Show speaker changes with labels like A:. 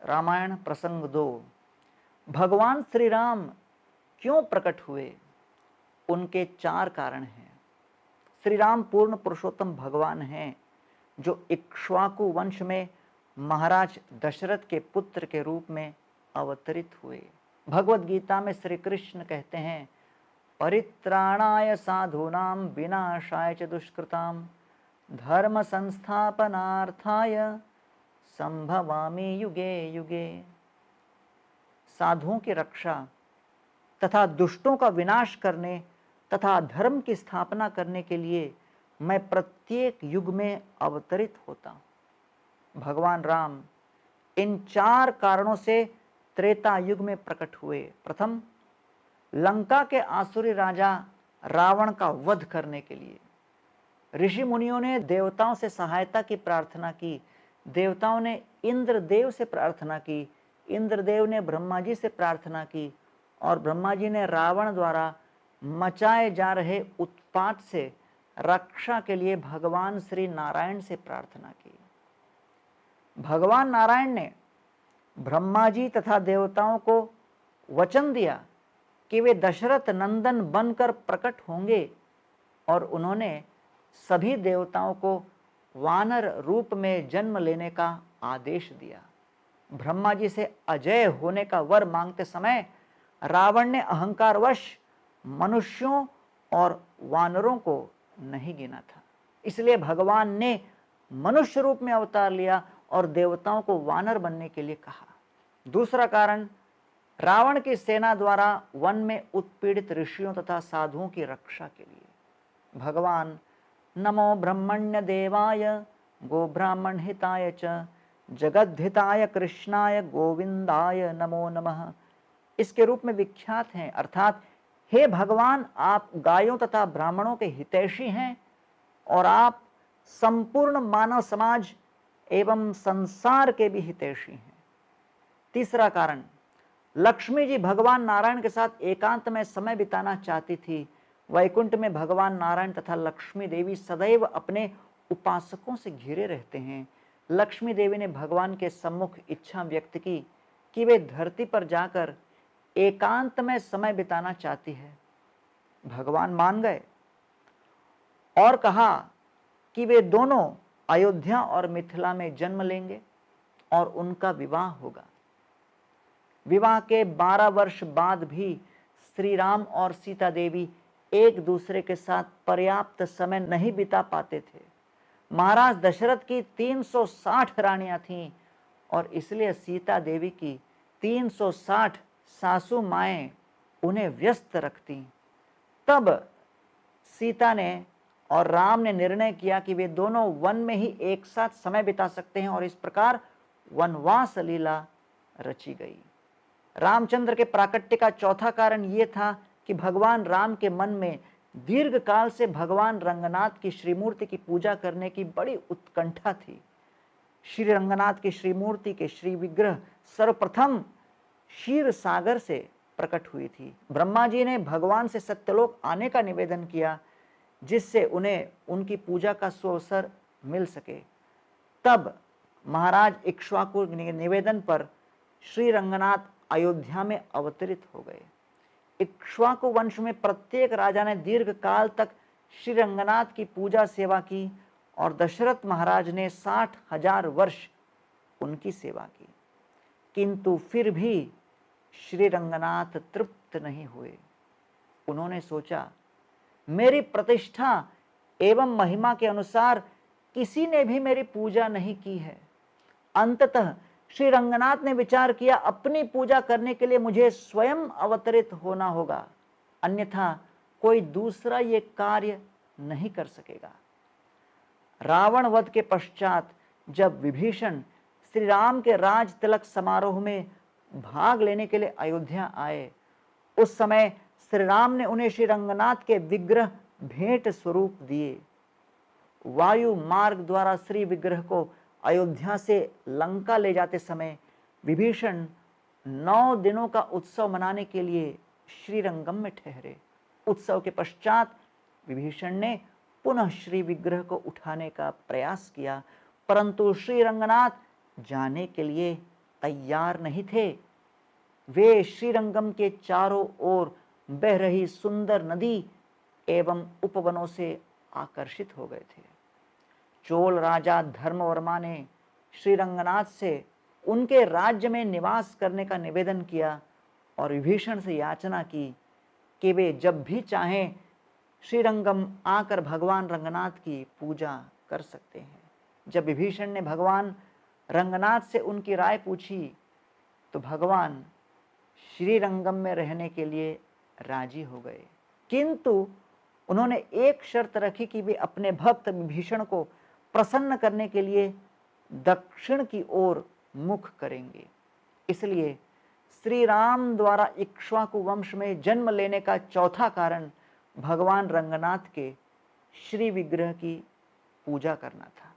A: रामायण प्रसंग 2। भगवान श्री राम क्यों प्रकट हुए? उनके 4 कारण हैं। श्री राम पूर्ण पुरुषोत्तम भगवान हैं जो इक्ष्वाकु वंश में महाराज दशरथ के पुत्र के रूप में अवतरित हुए। भगवत गीता में श्री कृष्ण कहते हैं, परित्राणाय साधूनां विनाशाय च दुष्कृतां धर्म संस्थापनार्थाय संभवामि युगे युगे। साधुओं की रक्षा तथा दुष्टों का विनाश करने तथा धर्म की स्थापना करने के लिए मैं प्रत्येक युग में अवतरित होता हूं। भगवान राम इन 4 कारणों से त्रेता युग में प्रकट हुए। प्रथम, लंका के आसुरी राजा रावण का वध करने के लिए। ऋषि मुनियों ने देवताओं से सहायता की प्रार्थना की। देवताओं ने इंद्रदेव से प्रार्थना की, इंद्रदेव ने ब्रह्मा जी से प्रार्थना की और ब्रह्मा जी ने रावण द्वारा मचाए जा रहे उत्पात से रक्षा के लिए भगवान श्री नारायण से प्रार्थना की। भगवान नारायण ने ब्रह्मा जी तथा देवताओं को वचन दिया कि वे दशरथ नंदन बनकर प्रकट होंगे और उन्होंने सभी देवताओं को वानर रूप में जन्म लेने का आदेश दिया। ब्रह्मा जी से अजय होने का वर मांगते समय रावण ने अहंकारवश मनुष्यों और वानरों को नहीं गिना था, इसलिए भगवान ने मनुष्य रूप में अवतार लिया और देवताओं को वानर बनने के लिए कहा। दूसरा कारण, रावण की सेना द्वारा वन में उत्पीड़ित ऋषियों तथा साधुओं की रक्षा के लिए। भगवान नमो ब्रह्मण्य देवाय गो ब्राह्मण हिताय च जगद्धिताय कृष्णाय गोविंदाय नमो नमः इसके रूप में विख्यात हैं। अर्थात हे भगवान, आप गायों तथा ब्राह्मणों के हितैषी हैं और आप संपूर्ण मानव समाज एवं संसार के भी हितैषी हैं। तीसरा कारण, लक्ष्मी जी भगवान नारायण के साथ एकांत में समय बिताना चाहती थी। वैकुंठ में भगवान नारायण तथा लक्ष्मी देवी सदैव अपने उपासकों से घिरे रहते हैं। लक्ष्मी देवी ने भगवान के सम्मुख इच्छा व्यक्त की कि वे धरती पर जाकर एकांत में समय बिताना चाहती है। भगवान मान गए और कहा कि वे दोनों अयोध्या और मिथिला में जन्म लेंगे और उनका विवाह होगा। विवाह के 12 वर्ष बाद भी श्री राम और सीता देवी एक दूसरे के साथ पर्याप्त समय नहीं बिता पाते थे। महाराज दशरथ की 360 रानियां थीं और इसलिए सीता देवी की 360 सासू माएं उन्हें व्यस्त रखती। तब सीता ने और राम ने निर्णय किया कि वे दोनों वन में ही एक साथ समय बिता सकते हैं और इस प्रकार वनवास लीला रची गई। रामचंद्र के प्राकट्य का चौथा कारण यह था कि भगवान राम के मन में दीर्घ काल से भगवान रंगनाथ की श्रीमूर्ति की पूजा करने की बड़ी उत्कंठा थी। श्री रंगनाथ की श्रीमूर्ति के श्री विग्रह सर्वप्रथम क्षीर सागर से प्रकट हुई थी। ब्रह्मा जी ने भगवान से सत्यलोक आने का निवेदन किया जिससे उन्हें उनकी पूजा का सुअवसर मिल सके। तब महाराज इक्ष्वाकु के निवेदन पर श्री रंगनाथ अयोध्या में अवतरित हो गए। इक्ष्वाकु वंश में प्रत्येक राजा ने दीर्घ काल तक श्री रंगनाथ की पूजा सेवा की और दशरथ महाराज ने 60,000 वर्ष उनकी सेवा की, किंतु फिर भी श्री रंगनाथ तृप्त नहीं हुए। उन्होंने सोचा, मेरी प्रतिष्ठा एवं महिमा के अनुसार किसी ने भी मेरी पूजा नहीं की है। अंततः श्री रंगनाथ ने विचार किया, अपनी पूजा करने के लिए मुझे स्वयं अवतरित होना होगा, अन्यथा कोई दूसरा ये कार्य नहीं कर सकेगा। रावण वध के पश्चात जब विभीषण श्री राम के राज तिलक समारोह में भाग लेने के लिए अयोध्या आए, उस समय श्री राम ने उन्हें श्री रंगनाथ के विग्रह भेंट स्वरूप दिए। वायु मार्ग द्वारा श्री विग्रह को अयोध्या से लंका ले जाते समय विभीषण 9 दिनों का उत्सव मनाने के लिए श्रीरंगम में ठहरे। उत्सव के पश्चात विभीषण ने पुनः श्री विग्रह को उठाने का प्रयास किया, परंतु श्री रंगनाथ जाने के लिए तैयार नहीं थे। वे श्रीरंगम के चारों ओर बह रही सुंदर नदी एवं उपवनों से आकर्षित हो गए थे। चोल राजा धर्मवर्मा ने श्रीरंगनाथ से उनके राज्य में निवास करने का निवेदन किया और विभीषण से याचना की कि वे जब भी चाहें श्रीरंगम आकर भगवान रंगनाथ की पूजा कर सकते हैं। जब विभीषण ने भगवान रंगनाथ से उनकी राय पूछी तो भगवान श्रीरंगम में रहने के लिए राजी हो गए, किंतु उन्होंने एक शर्त रखी कि वे अपने भक्त विभीषण को प्रसन्न करने के लिए दक्षिण की ओर मुख करेंगे। इसलिए श्री राम द्वारा इक्ष्वाकु वंश में जन्म लेने का चौथा कारण भगवान रंगनाथ के श्री विग्रह की पूजा करना था।